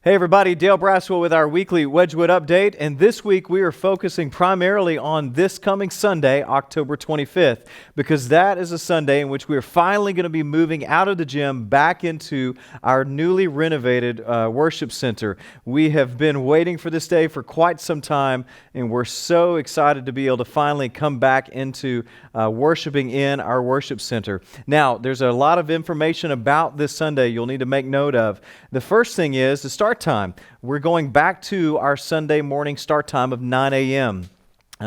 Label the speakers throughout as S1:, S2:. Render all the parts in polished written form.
S1: Hey everybody, Dale Braswell with our weekly Wedgwood update, and this week we are focusing primarily on this coming Sunday, October 25th, because that is a Sunday in which we are finally going to be moving out of the gym back into our newly renovated worship center. We have been waiting for this day for quite some time, and we're so excited to be able to finally come back into worshiping in our worship center. Now, there's a lot of information about this Sunday you'll need to make note of. The first thing is the start time. We're going back to our Sunday morning start time of 9 a.m.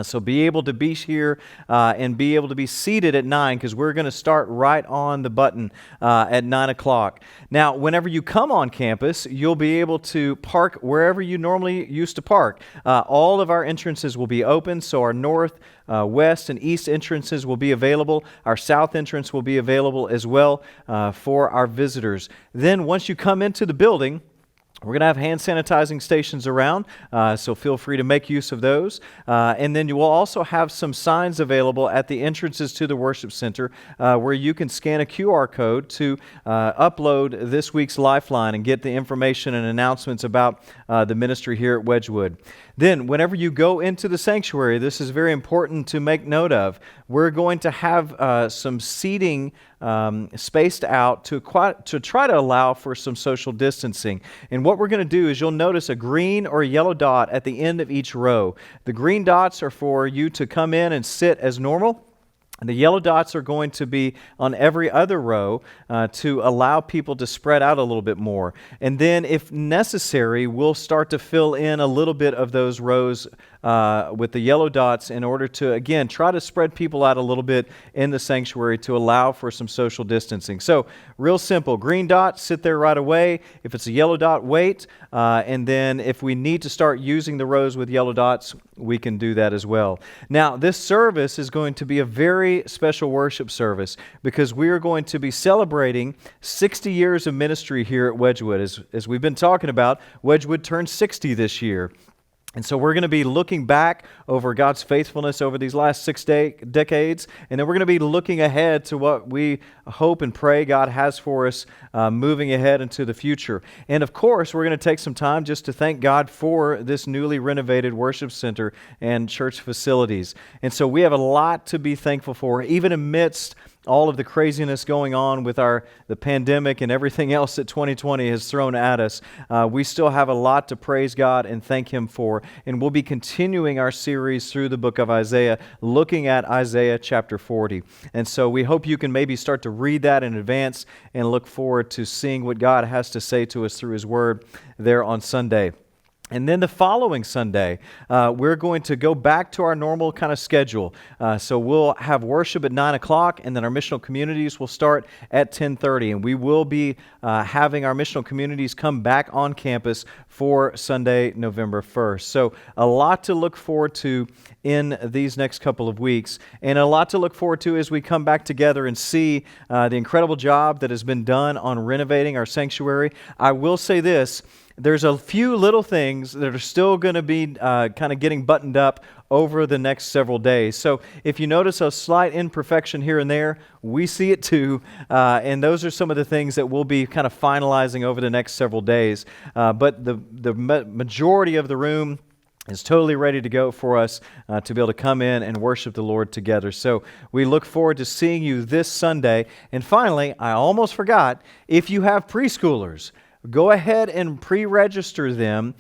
S1: So be able to be here and be able to be seated at 9 because we're going to start right on the button at 9 o'clock. Now, whenever you come on campus, you'll be able to park wherever you normally used to park. All of our entrances will be open, so our north, west, and east entrances will be available. Our south entrance will be available as well for our visitors. Then once you come into the building, we're going to have hand sanitizing stations around, so feel free to make use of those. And then you will also have some signs available at the entrances to the worship center where you can scan a QR code to upload this week's Lifeline and get the information and announcements about the ministry here at Wedgwood. Then, whenever you go into the sanctuary, this is very important to make note of. We're going to have some seating spaced out to try to allow for some social distancing. And what we're going to do is you'll notice a green or a yellow dot at the end of each row. The green dots are for you to come in and sit as normal. And the yellow dots are going to be on every other row to allow people to spread out a little bit more. And then, if necessary, we'll start to fill in a little bit of those rows with the yellow dots in order to, again, try to spread people out a little bit in the sanctuary to allow for some social distancing. So, real simple. Green dot, sit there right away. If it's a yellow dot, wait. And then if we need to start using the rows with yellow dots, we can do that as well. Now, this service is going to be a very special worship service because we are going to be celebrating 60 years of ministry here at Wedgwood. As we've been talking about, Wedgwood turned 60 this year. And so we're going to be looking back over God's faithfulness over these last 6 decades, and then we're going to be looking ahead to what we hope and pray God has for us moving ahead into the future. And of course, we're going to take some time just to thank God for this newly renovated worship center and church facilities. And so we have a lot to be thankful for, even amidst all of the craziness going on with the pandemic and everything else that 2020 has thrown at us. We still have a lot to praise God and thank Him for. And we'll be continuing our series through the book of Isaiah, looking at Isaiah chapter 40. And so we hope you can maybe start to read that in advance and look forward to seeing what God has to say to us through His Word there on Sunday. And then the following Sunday, we're going to go back to our normal kind of schedule. So we'll have worship at 9 o'clock, and then our missional communities will start at 10:30. And we will be having our missional communities come back on campus for Sunday, November 1st. So a lot to look forward to in these next couple of weeks, and a lot to look forward to as we come back together and see the incredible job that has been done on renovating our sanctuary. I will say this. There's a few little things that are still going to be kind of getting buttoned up over the next several days. So if you notice a slight imperfection here and there, we see it too. And those are some of the things that we'll be kind of finalizing over the next several days. But the majority of the room is totally ready to go for us to be able to come in and worship the Lord together. So we look forward to seeing you this Sunday. And finally, I almost forgot, if you have preschoolers, go ahead and pre-register them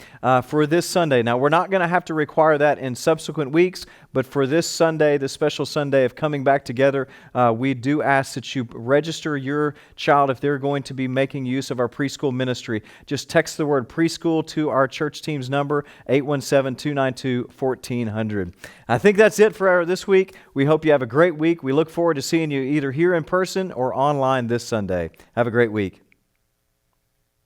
S1: for this Sunday. Now, we're not going to have to require that in subsequent weeks, but for this Sunday, the special Sunday of coming back together, we do ask that you register your child if they're going to be making use of our preschool ministry. Just text the word preschool to our church team's number, 817-292-1400. I think that's it for this week. We hope you have a great week. We look forward to seeing you either here in person or online this Sunday. Have a great week.